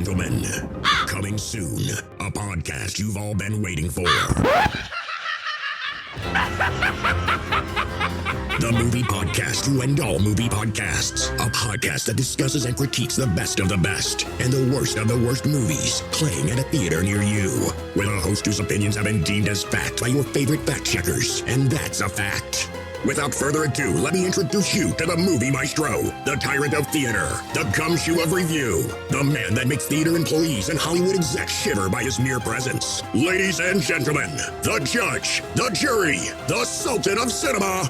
gentlemen, coming soon, a podcast you've all been waiting for. The Movie Podcast to end all movie podcasts. A podcast that discusses and critiques the best of the best and the worst of the worst movies playing at a theater near you. With a host whose opinions have been deemed as fact by your favorite fact checkers. And that's a fact. Without further ado, let me introduce you to the movie maestro, the tyrant of theater, the gumshoe of review, the man that makes theater employees and Hollywood execs shiver by his mere presence. Ladies and gentlemen, the judge, the jury, the sultan of cinema,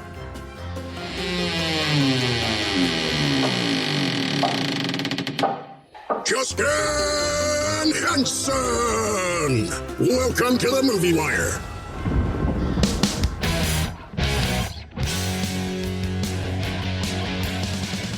Justin Henson! Welcome to the Movie Wire.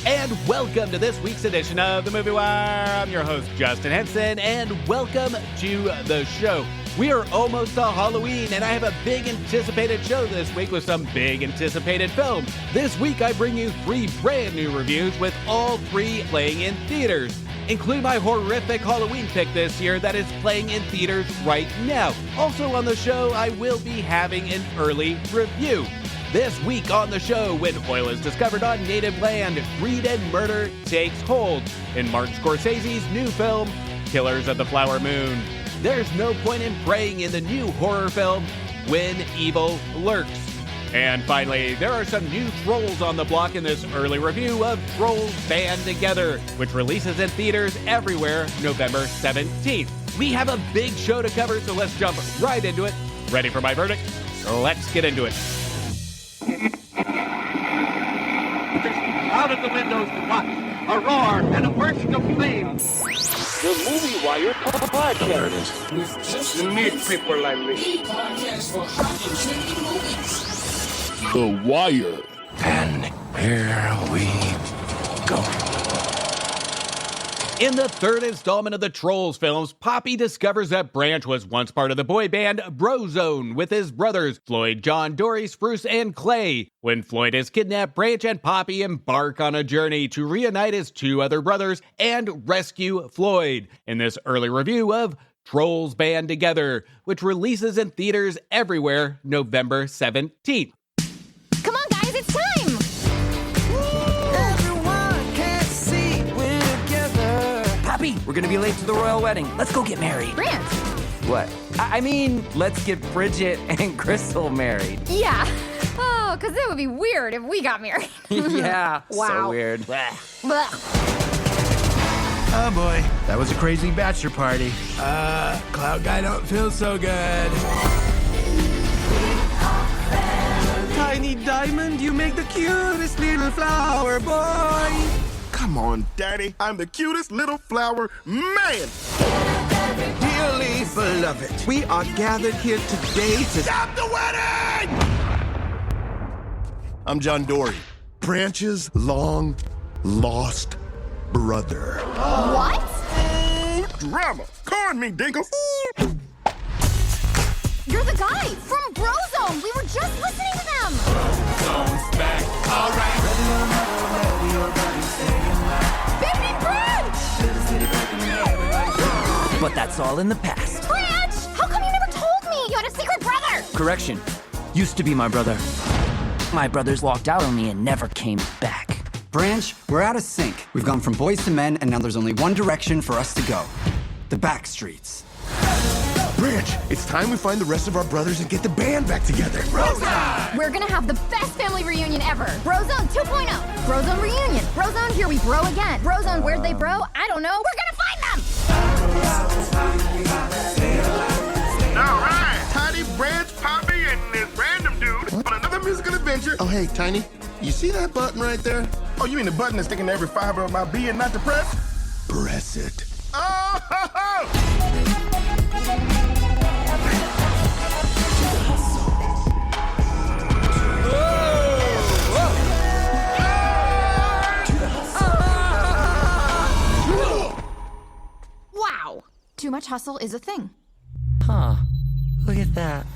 And welcome to this week's edition of the Movie Wire. I'm your host, Justin Henson, and welcome to the show. We are almost to Halloween, and I have a big anticipated show this week with some big anticipated films. This week, I bring you 3 brand new reviews with all 3 playing in theaters, including my horrific Halloween pick this year that is playing in theaters right now. Also on the show, I will be having an early review. This week on the show, when oil is discovered on native land, greed and murder takes hold in Martin Scorsese's new film, Killers of the Flower Moon. There's no point in praying in the new horror film, When Evil Lurks. And finally, there are some new Trolls on the block in this early review of Trolls Band Together, which releases in theaters everywhere November 17th. We have a big show to cover, so let's jump right into it. Ready for my verdict? Let's get into it. Out of the windows to watch, a roar and a bursting of flame. The Movie Wire podcast. You need people like me. The Wire. And here we go. In the third installment of the Trolls films, Poppy discovers that Branch was once part of the boy band Brozone with his brothers Floyd, John, Dory, Spruce, and Clay. When Floyd is kidnapped, Branch and Poppy embark on a journey to reunite his 2 other brothers and rescue Floyd in this early review of Trolls Band Together, which releases in theaters everywhere November 17th. Come on, guys, it's time! Poppy, we're gonna be late to the royal wedding. Let's go get married. Branch! What? I mean, let's get Bridget and Crystal married. Yeah. Oh, because it would be weird if we got married. Yeah, Wow. so weird. Blech. Oh boy, that was a crazy bachelor party. Cloud guy don't feel so good. Tiny diamond, you make the cutest little flower boy. Come on, Daddy. I'm the cutest little flower man. Dearly beloved, we are gathered here today to Stop the wedding! I'm John Dory, Branch's long lost brother. What? Drama. Corn me, Dinkles. You're the guy from Brozone. We were just listening to them. Zone's back. All right. Baby Branch! But that's all in the past. Branch! How come you never told me you had a secret brother? Correction. Used to be my brother. My brothers walked out on me and never came back. Branch, we're out of sync. We've gone from boys to men, and now there's only one direction for us to go. The back streets. Branch, it's time we find the rest of our brothers and get the band back together. We're gonna have the best family reunion ever. Brozone 2.0. Brozone reunion. Brozone, here we bro again. Brozone, where'd they bro? I don't know. We're gonna find them! All right, Tiny, Branch, Poppy, and this random dude on another musical adventure. Oh, hey, Tiny, you see that button right there? Oh, you mean the button that's sticking to every fiber of my being not to press? Press it. Oh, ho, ho! Wow. Too much hustle is a thing. Huh. Look at that.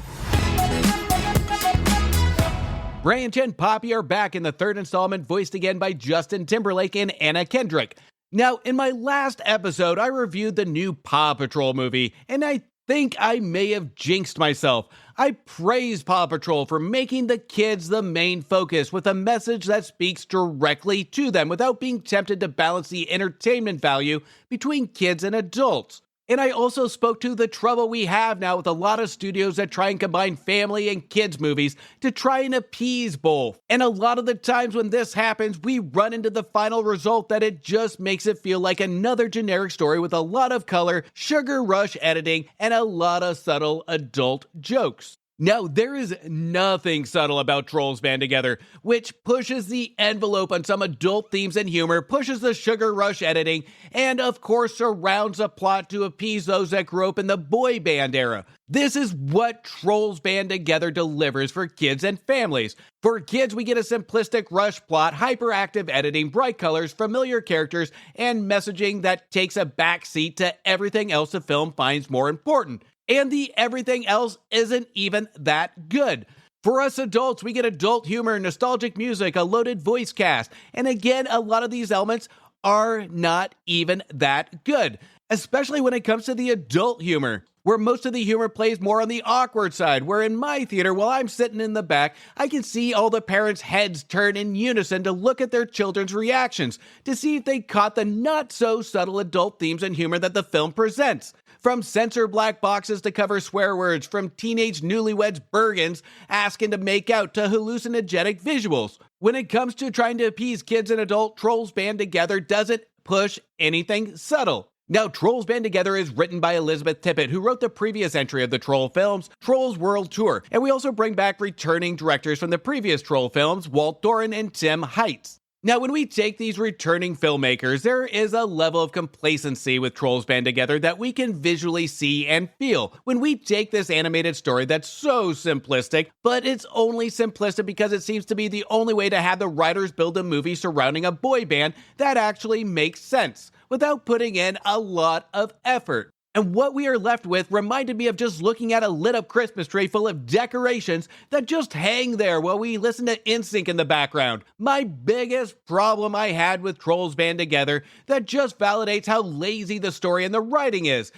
Branch and Poppy are back in the third installment, voiced again by Justin Timberlake and Anna Kendrick. Now, in my last episode, I reviewed the new Paw Patrol movie, and I think I may have jinxed myself. I praised Paw Patrol for making the kids the main focus with a message that speaks directly to them without being tempted to balance the entertainment value between kids and adults. And I also spoke to the trouble we have now with a lot of studios that try and combine family and kids movies to try and appease both. And a lot of the times when this happens, we run into the final result that it just makes it feel like another generic story with a lot of color, sugar rush editing, and a lot of subtle adult jokes. Now, there is nothing subtle about Trolls Band Together, which pushes the envelope on some adult themes and humor, pushes the sugar rush editing, and of course surrounds a plot to appease those that grew up in the boy band era. This is what Trolls Band Together delivers for kids and families. For kids, we get a simplistic rush plot, hyperactive editing, bright colors, familiar characters, and messaging that takes a backseat to everything else the film finds more important. And the everything else isn't even that good. For us adults, we get adult humor, nostalgic music, a loaded voice cast, and again, a lot of these elements are not even that good, especially when it comes to the adult humor, where most of the humor plays more on the awkward side, where in my theater, while I'm sitting in the back, I can see all the parents' heads turn in unison to look at their children's reactions, to see if they caught the not-so-subtle adult themes and humor that the film presents. From censor black boxes to cover swear words, from teenage newlyweds Bergens asking to make out to hallucinogenic visuals. When it comes to trying to appease kids and adult, Trolls Band Together doesn't push anything subtle. Now, Trolls Band Together is written by Elizabeth Tippett, who wrote the previous entry of the Troll films, Trolls World Tour, and we also bring back returning directors from the previous Troll films, Walt Doran and Tim Heights. Now, when we take these returning filmmakers, there is a level of complacency with Trolls Band Together that we can visually see and feel. When we take this animated story that's so simplistic, but it's only simplistic because it seems to be the only way to have the writers build a movie surrounding a boy band that actually makes sense, without putting in a lot of effort. And what we are left with reminded me of just looking at a lit-up Christmas tree full of decorations that just hang there while we listen to NSYNC in the background. My biggest problem I had with Trolls Band Together that just validates how lazy the story and the writing is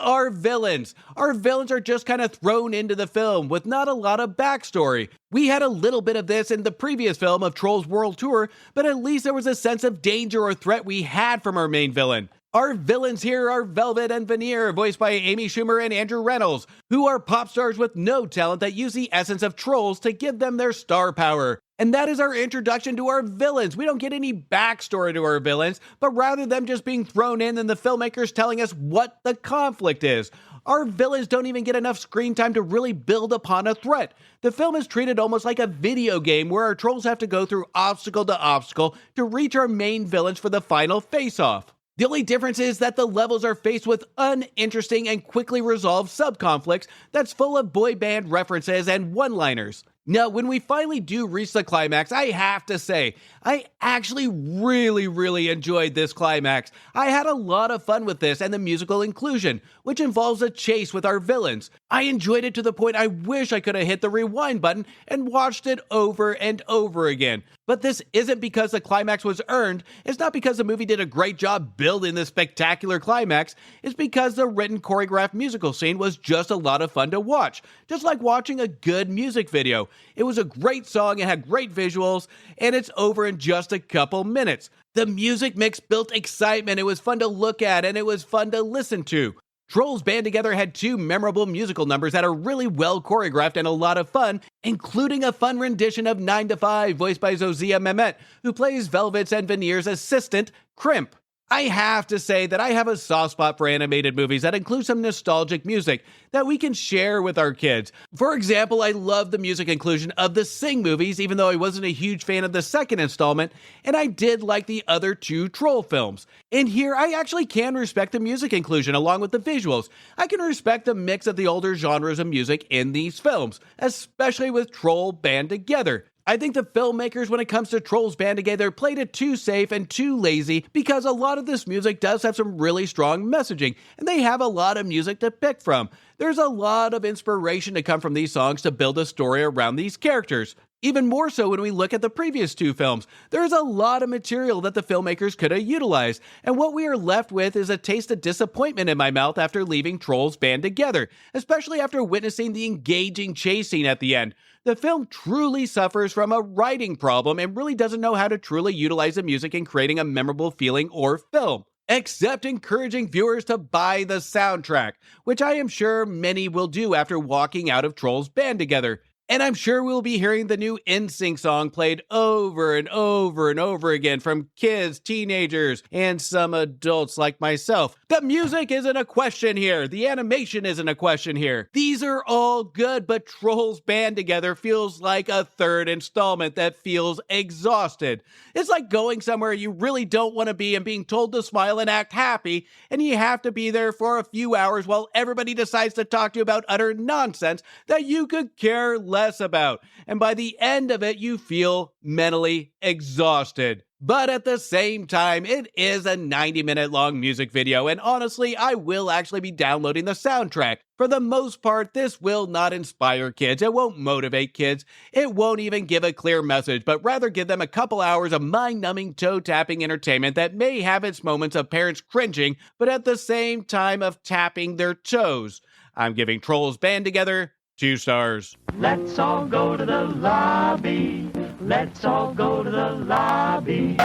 our villains. Our villains are just kind of thrown into the film with not a lot of backstory. We had a little bit of this in the previous film of Trolls World Tour, but at least there was a sense of danger or threat we had from our main villain. Our villains here are Velvet and Veneer, voiced by Amy Schumer and Andrew Reynolds, who are pop stars with no talent that use the essence of trolls to give them their star power. And that is our introduction to our villains. We don't get any backstory to our villains, but rather them just being thrown in and the filmmakers telling us what the conflict is. Our villains don't even get enough screen time to really build upon a threat. The film is treated almost like a video game where our trolls have to go through obstacle to obstacle to reach our main villains for the final face-off. The only difference is that the levels are faced with uninteresting and quickly resolved sub-conflicts that's full of boy band references and one-liners. Now, when we finally do reach the climax, I have to say, I actually really enjoyed this climax. I had a lot of fun with this and the musical inclusion, which involves a chase with our villains. I enjoyed it to the point I wish I could have hit the rewind button and watched it over and over again. But this isn't because the climax was earned. It's not because the movie did a great job building this spectacular climax. It's because the written choreographed musical scene was just a lot of fun to watch. Just like watching a good music video. It was a great song, it had great visuals, and it's over in just a couple minutes. The music mix built excitement, it was fun to look at, and it was fun to listen to. Trolls Band Together had two memorable musical numbers that are really well choreographed and a lot of fun, including a fun rendition of 9 to 5, voiced by Zozia Mehmet, who plays Velvet's and Veneer's assistant, Crimp. I have to say that I have a soft spot for animated movies that include some nostalgic music that we can share with our kids. For example, I love the music inclusion of the Sing movies, even though I wasn't a huge fan of the second installment, and I did like the other two Troll films. And here, I actually can respect the music inclusion along with the visuals. I can respect the mix of the older genres of music in these films, especially with Troll Band Together. I think the filmmakers, when it comes to Trolls Band Together, played it too safe and too lazy because a lot of this music does have some really strong messaging, and they have a lot of music to pick from. There's a lot of inspiration to come from these songs to build a story around these characters. Even more so when we look at the previous two films. There's a lot of material that the filmmakers could have utilized, and what we are left with is a taste of disappointment in my mouth after leaving Trolls Band Together, especially after witnessing the engaging chase scene at the end. The film truly suffers from a writing problem and really doesn't know how to truly utilize the music in creating a memorable feeling or film, except encouraging viewers to buy the soundtrack, which I am sure many will do after walking out of Trolls Band Together. And I'm sure we'll be hearing the new NSYNC song played over and over and over again from kids, teenagers, and some adults like myself. The music isn't a question here. The animation isn't a question here. These are all good, but Trolls Band Together feels like a third installment that feels exhausted. It's like going somewhere you really don't want to be and being told to smile and act happy, and you have to be there for a few hours while everybody decides to talk to you about utter nonsense that you could care less about, and by the end of it, you feel mentally exhausted. But at the same time, it is a 90-minute long music video, and honestly, I will actually be downloading the soundtrack. For the most part, this will not inspire kids, it won't motivate kids, it won't even give a clear message, but rather give them a couple hours of mind-numbing, toe-tapping entertainment that may have its moments of parents cringing, but at the same time of tapping their toes. I'm giving Trolls Band Together 2 stars. Let's all go to the lobby. Let's all go to the lobby.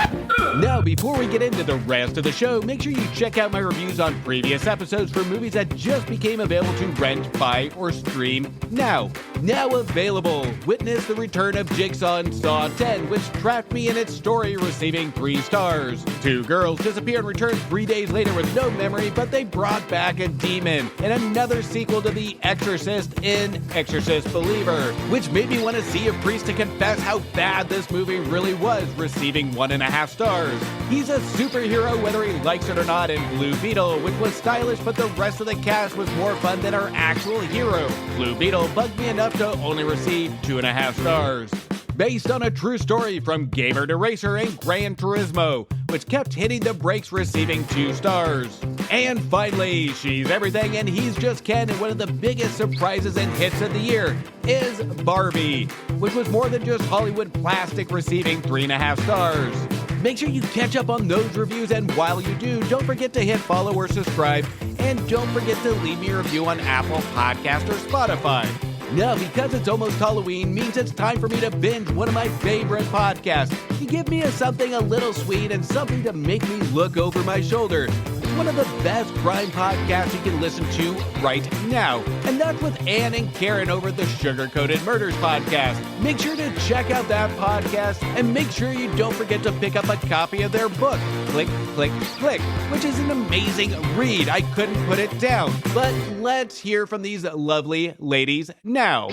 Now, before we get into the rest of the show, make sure you check out my reviews on previous episodes for movies that just became available to rent, buy, or stream now. Now available, witness the return of Jigsaw in Saw 10, which trapped me in its story, receiving 3 stars. 2 girls disappear and return 3 days later with no memory, but they brought back a demon. And another sequel to The Exorcist in Exorcist Believer, which made me want to see a priest to confess how bad this movie really was, receiving 1.5 stars. He's a superhero whether he likes it or not in Blue Beetle, which was stylish, but the rest of the cast was more fun than our actual hero. Blue Beetle bugged me enough to only receive 2.5 stars. Based on a true story from Gamer to Racer and Gran Turismo, which kept hitting the brakes, receiving 2 stars. And finally, She's Everything and He's Just Ken, and one of the biggest surprises and hits of the year is Barbie, which was more than just Hollywood plastic, receiving 3.5 stars. Make sure you catch up on those reviews, and while you do, don't forget to hit follow or subscribe, and don't forget to leave me a review on Apple Podcasts or Spotify. Now, because it's almost Halloween, means it's time for me to binge one of my favorite podcasts. You give me something a little sweet and something to make me look over my shoulder. It's one of the best crime podcasts you can listen to right now. And that's with Ann and Karen over at the Sugar Coated Murders podcast. Make sure to check out that podcast, and make sure you don't forget to pick up a copy of their book, Click, Click, Click, which is an amazing read. I couldn't put it down. But let's hear from these lovely ladies now.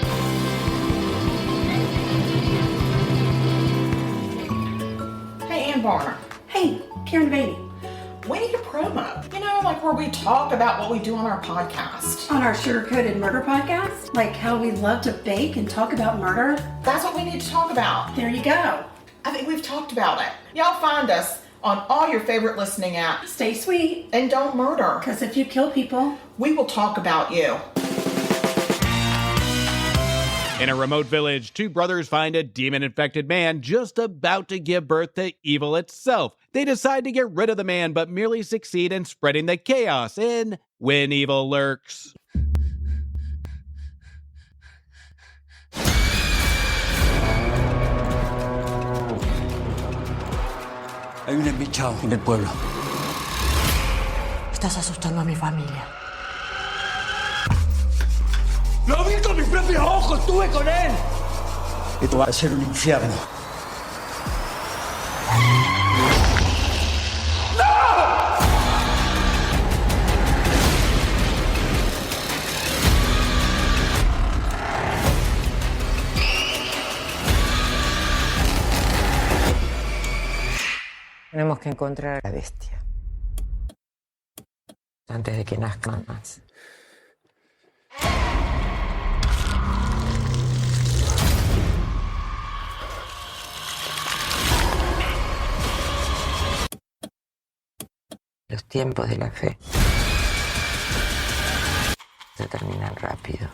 Hey, Ann Barner. Hey, Karen Beatty. We need a promo. You know, like where we talk about what we do on our podcast. On our Sugar Coated Murder podcast? Like how we love to bake and talk about murder? That's what we need to talk about. There you go. I think we've talked about it. Y'all find us on all your favorite listening apps. Stay sweet. And don't murder. Because if you kill people, we will talk about you. In a remote village, 2 brothers find a demon-infected man just about to give birth to evil itself. They decide to get rid of the man, but merely succeed in spreading the chaos in When Evil Lurks. Hay un embichado en el pueblo. Estás asustando a mi familia. ¡Lo vi con mis propios ojos! ¡Estuve con él! Esto va a ser un infierno. Tenemos que encontrar a la bestia antes de que nazcan más. Los tiempos de la fe se terminan rápido.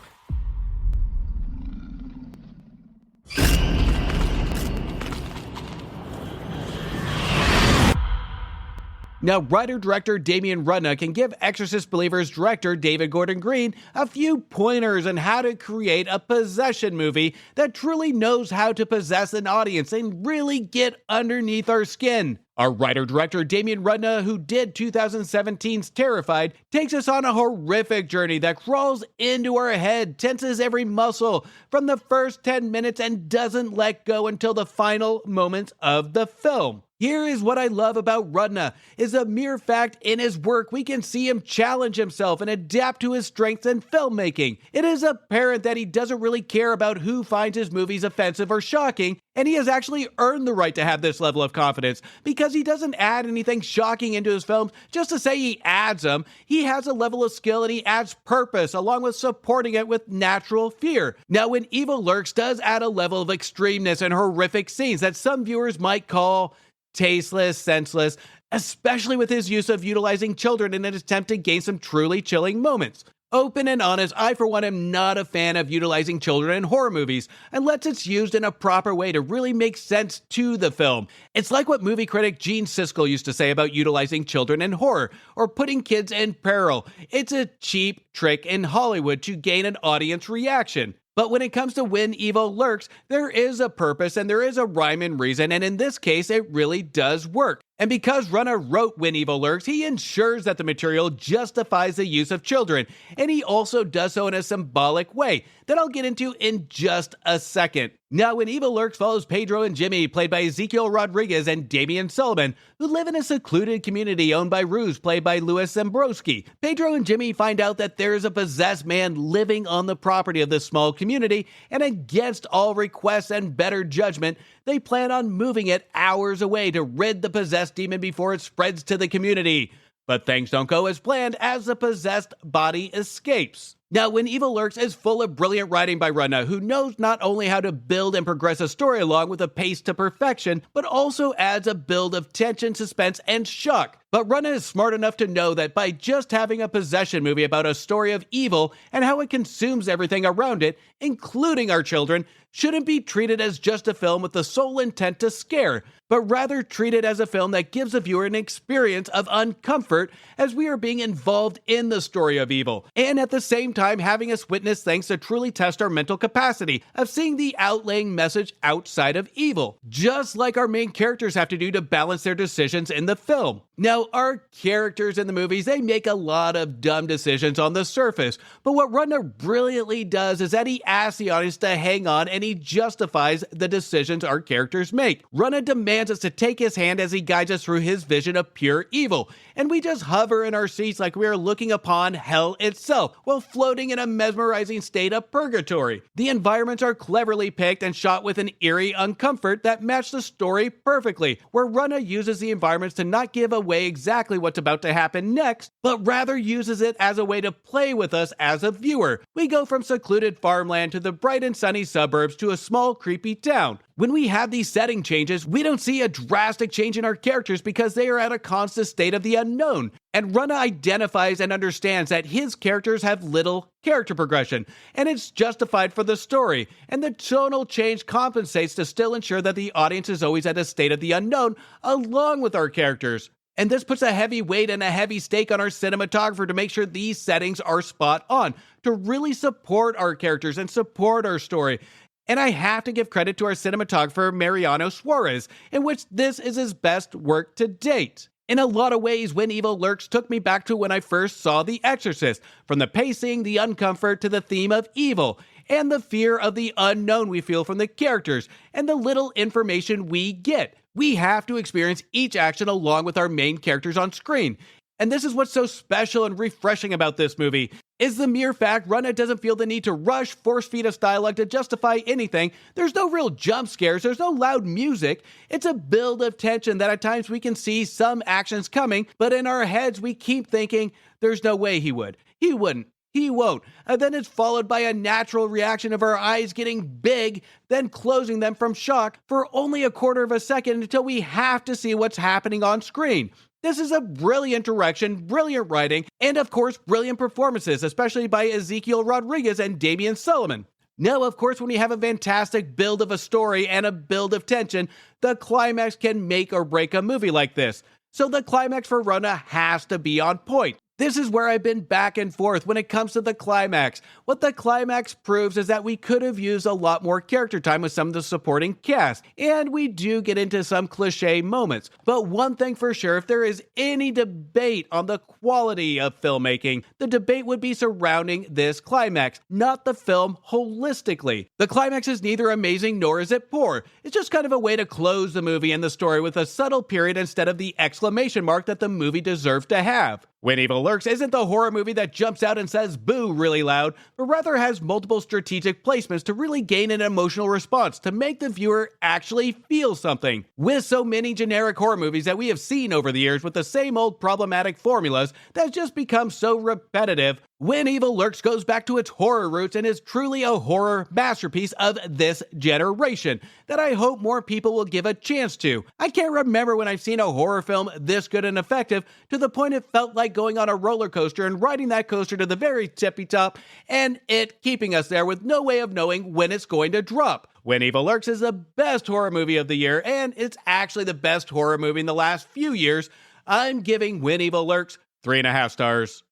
Now, writer-director Damian Rudna can give Exorcist Believers director David Gordon Green a few pointers on how to create a possession movie that truly knows how to possess an audience and really get underneath our skin. Our writer-director Damian Rudna, who did 2017's Terrified, takes us on a horrific journey that crawls into our head, tenses every muscle from the first 10 minutes and doesn't let go until the final moments of the film. Here is what I love about Rudna, is a mere fact in his work we can see him challenge himself and adapt to his strengths in filmmaking. It is apparent that he doesn't really care about who finds his movies offensive or shocking, and he has actually earned the right to have this level of confidence because he doesn't add anything shocking into his films just to say he adds them. He has a level of skill and he adds purpose along with supporting it with natural fear. Now, When Evil Lurks does add a level of extremeness and horrific scenes that some viewers might call tasteless, senseless, especially with his use of utilizing children in an attempt to gain some truly chilling moments. Open and honest, I for one am not a fan of utilizing children in horror movies, unless it's used in a proper way to really make sense to the film. It's like what movie critic Gene Siskel used to say about utilizing children in horror, or putting kids in peril. It's a cheap trick in Hollywood to gain an audience reaction. But when it comes to When Evil Lurks, there is a purpose and there is a rhyme and reason, and in this case, it really does work. And because Rudna wrote When Evil Lurks, he ensures that the material justifies the use of children, and he also does so in a symbolic way that I'll get into in just a second. Now, When Evil Lurks follows Pedro and Jimmy, played by Ezekiel Rodriguez and Damian Sullivan, who live in a secluded community owned by Ruse, played by Louis Zambrowski. Pedro and Jimmy find out that there is a possessed man living on the property of this small community, and against all requests and better judgment, they plan on moving it hours away to rid the possessed demon before it spreads to the community. But things don't go as planned as the possessed body escapes. Now, When Evil Lurks is full of brilliant writing by Rudna, who knows not only how to build and progress a story along with a pace to perfection, but also adds a build of tension, suspense, and shock. But Rudna is smart enough to know that by just having a possession movie about a story of evil and how it consumes everything around it, including our children, shouldn't be treated as just a film with the sole intent to scare, but rather treated as a film that gives the viewer an experience of uncomfort as we are being involved in the story of evil, and at the same time having us witness things to truly test our mental capacity of seeing the outlaying message outside of evil, just like our main characters have to do to balance their decisions in the film. Now, our characters in the movies, they make a lot of dumb decisions on the surface, but what Rudna brilliantly does is that he asks the audience to hang on and he justifies the decisions our characters make. Rudna demands us to take his hand as he guides us through his vision of pure evil, and we just hover in our seats like we are looking upon hell itself while floating in a mesmerizing state of purgatory. The environments are cleverly picked and shot with an eerie uncomfort that match the story perfectly, where Rudna uses the environments to not give away exactly what's about to happen next, but rather uses it as a way to play with us as a viewer. We go from secluded farmland to the bright and sunny suburbs to a small creepy town. When we have these setting changes, we don't see a drastic change in our characters because they are at a constant state of the unknown. And Rudna identifies and understands that his characters have little character progression, and it's justified for the story. And the tonal change compensates to still ensure that the audience is always at a state of the unknown along with our characters. And this puts a heavy weight and a heavy stake on our cinematographer to make sure these settings are spot on, to really support our characters and support our story. And I have to give credit to our cinematographer, Mariano Suarez, in which this is his best work to date. In a lot of ways, When Evil Lurks took me back to when I first saw The Exorcist, from the pacing, the uncomfort, to the theme of evil, and the fear of the unknown we feel from the characters, and the little information we get. We have to experience each action along with our main characters on screen. And this is what's so special and refreshing about this movie, is the mere fact Rudna doesn't feel the need to rush, force-feed us dialogue to justify anything. There's no real jump scares, there's no loud music. It's a build of tension that at times we can see some actions coming, but in our heads we keep thinking, there's no way he would. He wouldn't. He won't. And then it's followed by a natural reaction of our eyes getting big, then closing them from shock for only a quarter of a second until we have to see what's happening on screen. This is a brilliant direction, brilliant writing, and of course, brilliant performances, especially by Ezekiel Rodriguez and Damian Sullivan. Now, of course, when you have a fantastic build of a story and a build of tension, the climax can make or break a movie like this. so the climax for Rona has to be on point. This is where I've been back and forth when it comes to the climax. What the climax proves is that we could have used a lot more character time with some of the supporting cast, and we do get into some cliche moments. But one thing for sure, if there is any debate on the quality of filmmaking, the debate would be surrounding this climax, not the film holistically. The climax is neither amazing nor is it poor. It's just kind of a way to close the movie and the story with a subtle period instead of the exclamation mark that the movie deserves to have. When Evil Lurks isn't the horror movie that jumps out and says boo really loud, but rather has multiple strategic placements to really gain an emotional response to make the viewer actually feel something. With so many generic horror movies that we have seen over the years with the same old problematic formulas that's just become so repetitive, When Evil Lurks goes back to its horror roots and is truly a horror masterpiece of this generation that I hope more people will give a chance to. I can't remember when I've seen a horror film this good and effective to the point it felt like going on a roller coaster and riding that coaster to the very tippy top and it keeping us there with no way of knowing when it's going to drop. When Evil Lurks is the best horror movie of the year, and it's actually the best horror movie in the last few years, I'm giving When Evil Lurks 3.5 stars.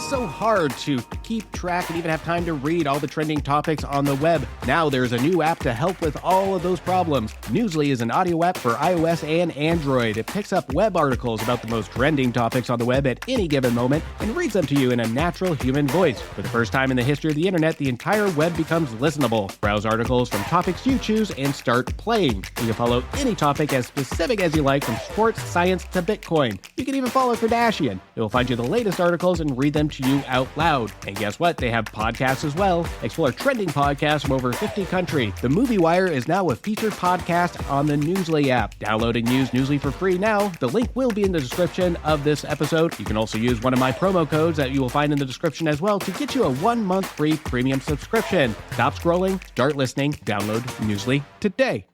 So hard to keep track and even have time to read all the trending topics on the web. Now there's a new app to help with all of those problems. Newsly is an audio app for iOS and Android. It picks up web articles about the most trending topics on the web at any given moment and reads them to you in a natural human voice. For the first time in the history of the internet, the entire web becomes listenable. Browse articles from topics you choose and start playing. You can follow any topic as specific as you like, from sports, science to Bitcoin. You can even follow Kardashian. It will find you the latest articles and read them to you out loud. And guess what? They have podcasts as well. Explore trending podcasts from over 50 countries. The Movie Wire is now a featured podcast on the Newsly app. Download and use Newsly for free now. The link will be in the description of this episode. You can also use one of my promo codes that you will find in the description as well to get you a 1-month free premium subscription. Stop scrolling, start listening, download Newsly today.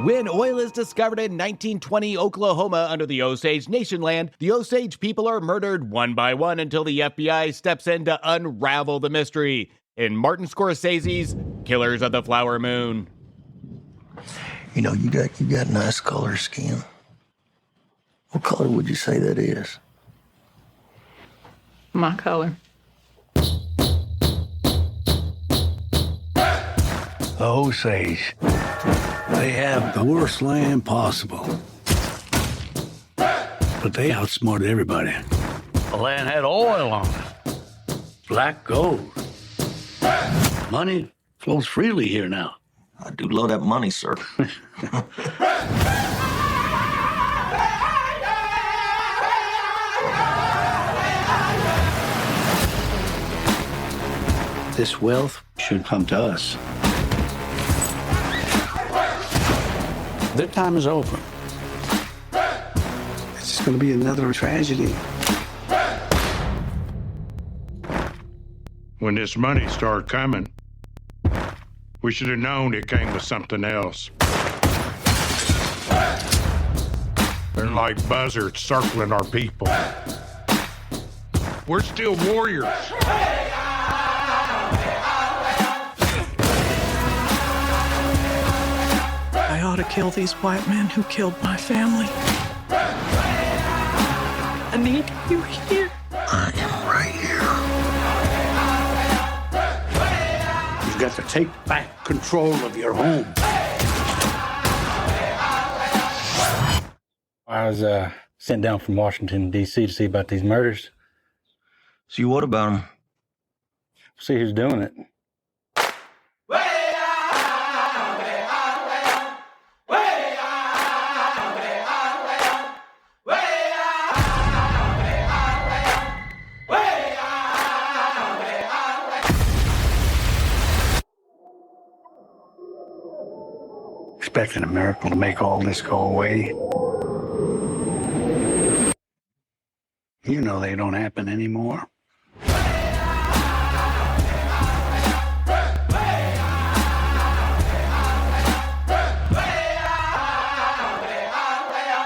When oil is discovered in 1920 Oklahoma under the Osage Nation land, the Osage people are murdered one by one until the FBI steps in to unravel the mystery. In Martin Scorsese's Killers of the Flower Moon. You know, you got nice color skin. What color would you say that is? My color. Osage. They have the worst land possible. But they outsmarted everybody. The land had oil on it. Black gold. Money flows freely here now. I do love that money, sir. This wealth should come to us. Their time is over. It's just going to be another tragedy. When this money started coming, we should have known it came with something else. They're like buzzards circling our people. We're still warriors. I ought to kill these white men who killed my family. I need you here. I am right here. You've got to take back control of your home. I was sent down from Washington, D.C. to see about these murders. See, what about them? See who's doing it. Expecting a miracle to make all this go away. You know they don't happen anymore.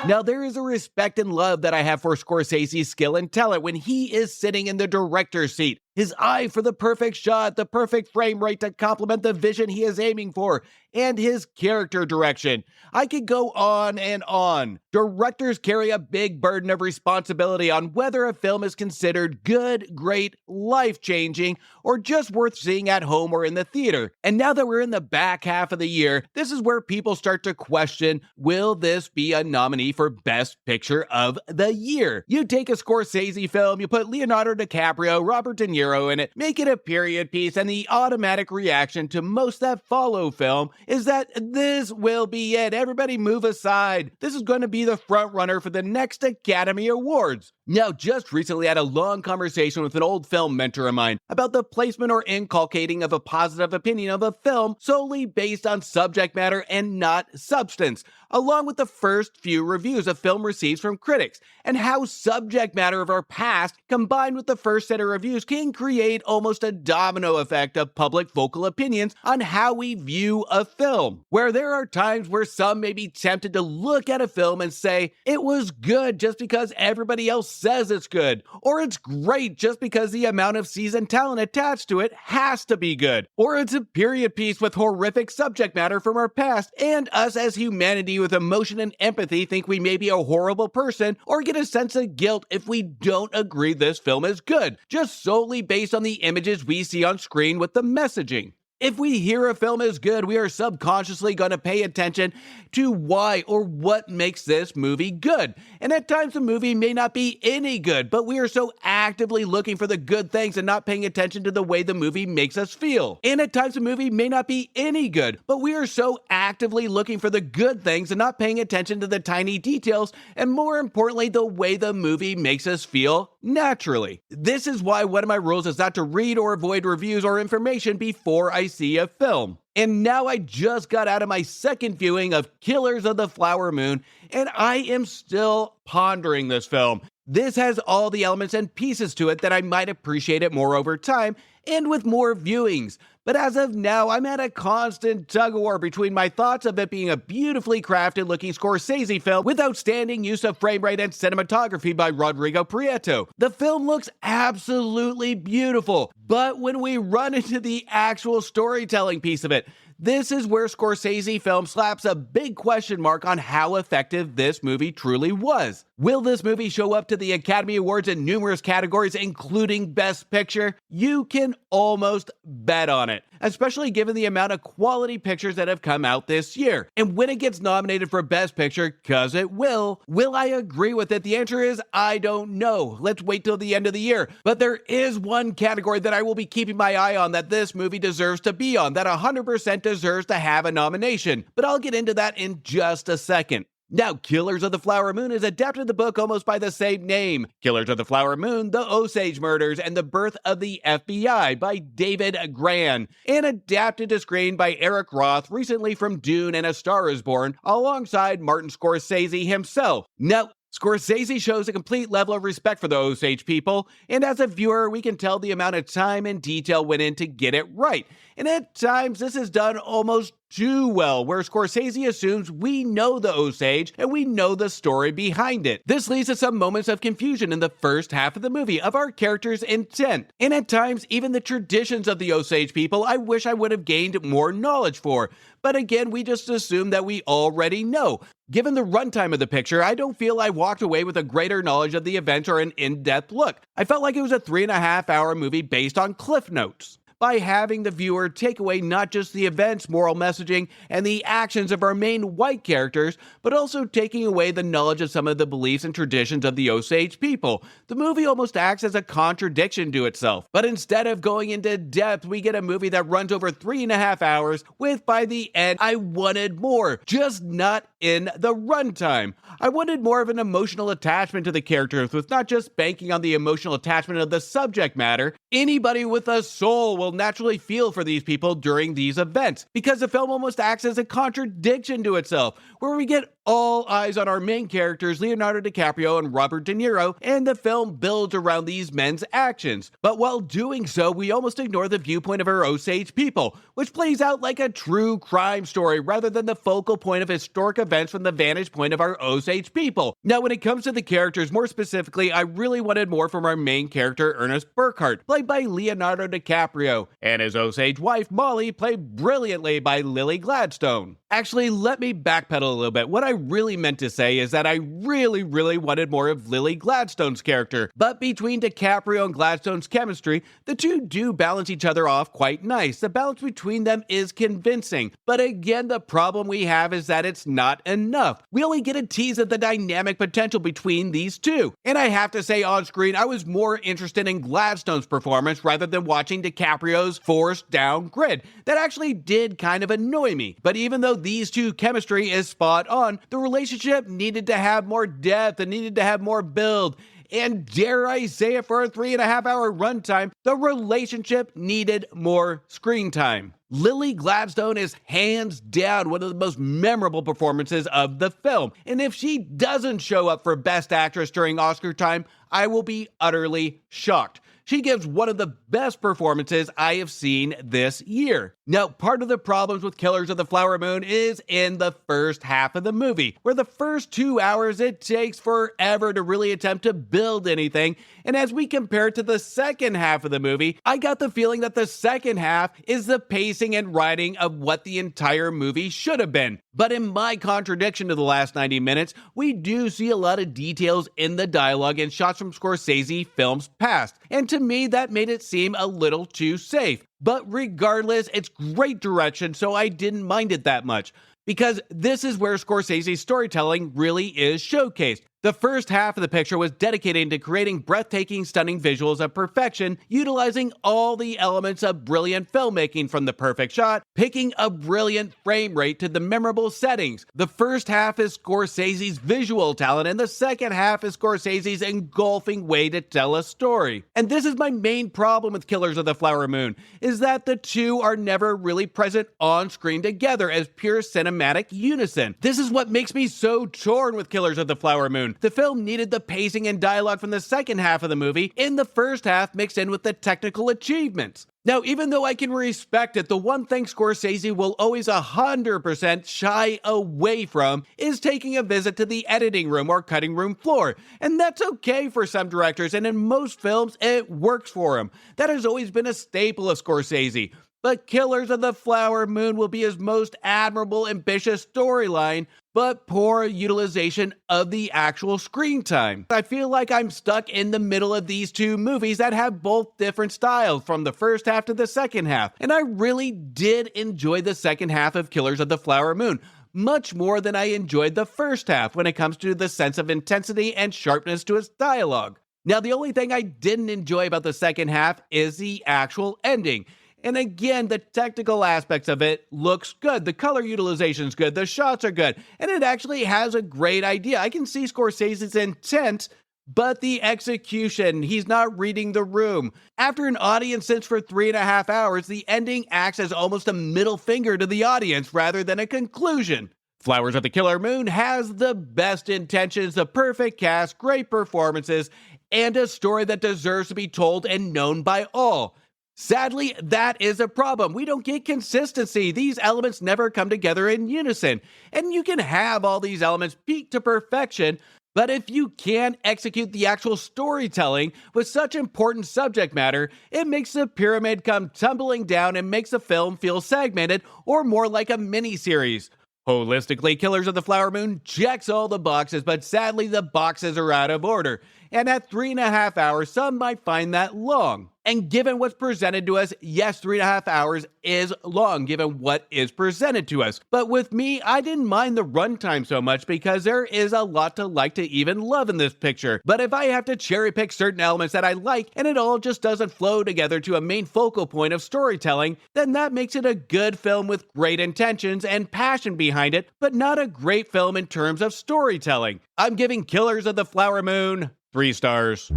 Now, there is a respect and love that I have for Scorsese's skill and talent when he is sitting in the director's seat. his eye for the perfect shot, the perfect frame rate to complement the vision he is aiming for, and his character direction. I could go on and on. Directors carry a big burden of responsibility on whether a film is considered good, great, life-changing, or just worth seeing at home or in the theater. And now that we're in the back half of the year, this is where people start to question, will this be a nominee for Best Picture of the Year? You take a Scorsese film, you put Leonardo DiCaprio, Robert De Niro in it, make it a period piece, and the automatic reaction to most that follow film is that this will be it. Everybody move aside. This is going to be the front runner for the next Academy Awards. Now, just recently I had a long conversation with an old film mentor of mine about the placement or inculcating of a positive opinion of a film solely based on subject matter and not substance, along with the first few reviews a film receives from critics, and how subject matter of our past combined with the first set of reviews can create almost a domino effect of public vocal opinions on how we view a film, where there are times where some may be tempted to look at a film and say, it was good just because everybody else says it's good, or it's great just because the amount of seasoned talent attached to it has to be good, or it's a period piece with horrific subject matter from our past, and us as humanity with emotion and empathy think we may be a horrible person or get a sense of guilt if we don't agree this film is good, just solely based on the images we see on screen with the messaging. If we hear a film is good, we are subconsciously going to pay attention to why or what makes this movie good. And at times the movie may not be any good, but we are so actively looking for the good things and not paying attention to the way the movie makes us feel. And at times the movie may not be any good, but we are so actively looking for the good things and not paying attention to the tiny details, and more importantly, the way the movie makes us feel naturally. This is why one of my rules is not to read or avoid reviews or information before I see a film. And now I just got out of my second viewing of Killers of the Flower Moon, and I am still pondering this film. This has all the elements and pieces to it that I might appreciate it more over time and with more viewings. But as of now, I'm at a constant tug-of-war between my thoughts of it being a beautifully crafted looking Scorsese film with outstanding use of frame rate and cinematography by Rodrigo Prieto. The film looks absolutely beautiful, but when we run into the actual storytelling piece of it, this is where Scorsese film slaps a big question mark on how effective this movie truly was. Will this movie show up to the Academy Awards in numerous categories, including Best Picture? You can almost bet on it, especially given the amount of quality pictures that have come out this year. And when it gets nominated for Best Picture, cause it will I agree with it? The answer is, I don't know. Let's wait till the end of the year. But there is one category that I will be keeping my eye on that this movie deserves to be on, that 100% deserves to have a nomination. But I'll get into that in just a second. Now, Killers of the Flower Moon is adapted the book almost by the same name. Killers of the Flower Moon, The Osage Murders, and the Birth of the FBI by David Gran, and adapted to screen by Eric Roth, recently from Dune and A Star is Born, alongside Martin Scorsese himself. Now, Scorsese shows a complete level of respect for the Osage people, and as a viewer, we can tell the amount of time and detail went in to get it right. And at times, this is done almost too well, where Scorsese assumes we know the Osage and we know the story behind it. This leads to some moments of confusion in the first half of the movie of our character's intent. And at times, even the traditions of the Osage people, I wish I would have gained more knowledge for. But again, we just assume that we already know. Given the runtime of the picture, I don't feel I walked away with a greater knowledge of the event or an in-depth look. I felt like it was a 3.5-hour movie based on cliff notes. By having the viewer take away not just the events, moral messaging, and the actions of our main white characters, but also taking away the knowledge of some of the beliefs and traditions of the Osage people. The movie almost acts as a contradiction to itself. But instead of going into depth, we get a movie that runs over 3.5 hours with, by the end, I wanted more, just not in the runtime. I wanted more of an emotional attachment to the characters, with not just banking on the emotional attachment of the subject matter. Anybody with a soul will will naturally feel for these people during these events, because the film almost acts as a contradiction to itself, where we get all eyes on our main characters, Leonardo DiCaprio and Robert De Niro, and the film builds around these men's actions. But while doing so, we almost ignore the viewpoint of our Osage people, which plays out like a true crime story rather than the focal point of historic events from the vantage point of our Osage people. Now, when it comes to the characters, more specifically, I really wanted more from our main character, Ernest Burkhart, played by Leonardo DiCaprio, and his Osage wife, Molly, played brilliantly by Lily Gladstone. Actually, let me backpedal a little bit. What I really meant to say is that I really wanted more of Lily Gladstone's character, but between DiCaprio and Gladstone's chemistry, the two do balance each other off quite nice. The balance between them is convincing, but again, the problem we have is that it's not enough. We only get a tease of the dynamic potential between these two, and I have to say, on screen, I was more interested in Gladstone's performance rather than watching DiCaprio's forced down grit. That actually did kind of annoy me, but even though these two chemistry is spot on, the relationship needed to have more depth and needed to have more build. And dare I say it, for a 3.5-hour runtime, the relationship needed more screen time. Lily Gladstone is hands down one of the most memorable performances of the film. And if she doesn't show up for Best Actress during Oscar time, I will be utterly shocked. She gives one of the best performances I have seen this year. Now, part of the problems with Killers of the Flower Moon is in the first half of the movie, where the first 2 hours it takes forever to really attempt to build anything, and as we compare it to the second half of the movie, I got the feeling that the second half is the pacing and writing of what the entire movie should have been. But in my contradiction to the last 90 minutes, we do see a lot of details in the dialogue and shots from Scorsese films past, and to me that made it seem a little too safe. But regardless, it's great direction, so I didn't mind it that much, because this is where Scorsese's storytelling really is showcased. The first half of the picture was dedicated to creating breathtaking, stunning visuals of perfection, utilizing all the elements of brilliant filmmaking, from the perfect shot, picking a brilliant frame rate, to the memorable settings. The first half is Scorsese's visual talent, and the second half is Scorsese's engulfing way to tell a story. And this is my main problem with Killers of the Flower Moon, is that the two are never really present on screen together as pure cinematic unison. This is what makes me so torn with Killers of the Flower Moon. The film needed the pacing and dialogue from the second half of the movie in the first half mixed in with the technical achievements. Now, even though I can respect it, the one thing Scorsese will always 100% shy away from is taking a visit to the editing room or cutting room floor. And that's okay for some directors, and in most films, it works for him. That has always been a staple of Scorsese. But Killers of the Flower Moon will be his most admirable, ambitious storyline, but poor utilization of the actual screen time. I feel like I'm stuck in the middle of these two movies that have both different styles, from the first half to the second half. And I really did enjoy the second half of Killers of the Flower Moon, much more than I enjoyed the first half when it comes to the sense of intensity and sharpness to its dialogue. Now, the only thing I didn't enjoy about the second half is the actual ending. And again, the technical aspects of it looks good. The color utilization's good. The shots are good. And it actually has a great idea. I can see Scorsese's intent, but the execution, he's not reading the room. After an audience sits for 3.5 hours, the ending acts as almost a middle finger to the audience rather than a conclusion. Flowers of the Killer Moon has the best intentions, the perfect cast, great performances, and a story that deserves to be told and known by all. Sadly, that is a problem. We don't get consistency. These elements never come together in unison. And you can have all these elements peak to perfection, but if you can't execute the actual storytelling with such important subject matter, it makes the pyramid come tumbling down and makes the film feel segmented or more like a mini-series. Holistically, Killers of the Flower Moon checks all the boxes, but sadly the boxes are out of order. And at 3.5 hours, some might find that long. And given what's presented to us, yes, 3.5 hours is long given what is presented to us. But with me, I didn't mind the runtime so much because there is a lot to like to even love in this picture. But if I have to cherry pick certain elements that I like and it all just doesn't flow together to a main focal point of storytelling, then that makes it a good film with great intentions and passion behind it, but not a great film in terms of storytelling. I'm giving Killers of the Flower Moon 3 stars.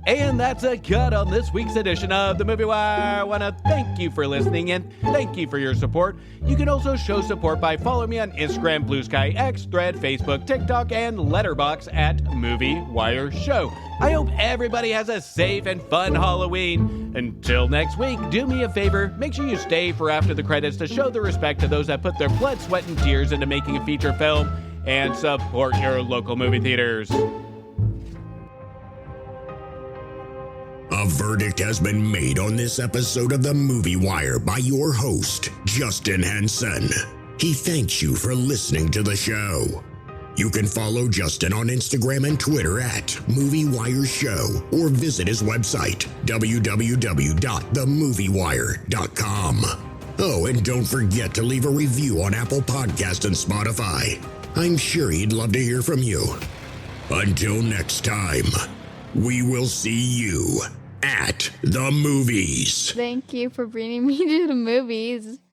And that's a cut on this week's edition of The Movie Wire. I want to thank you for listening and thank you for your support. You can also show support by following me on Instagram, Blue Sky, X, Thread, Facebook, TikTok, and Letterboxd at Movie Wire Show. I hope everybody has a safe and fun Halloween. Until next week, do me a favor, make sure you stay for after the credits to show the respect to those that put their blood, sweat, and tears into making a feature film and support your local movie theaters. A verdict has been made on this episode of The Movie Wire by your host, Justin Henson. He thanks you for listening to the show. You can follow Justin on Instagram and Twitter at Movie Wire Show or visit his website, www.themoviewire.com. Oh, and don't forget to leave a review on Apple Podcasts and Spotify. I'm sure he'd love to hear from you. Until next time, we will see you at the movies. Thank you for bringing me to the movies.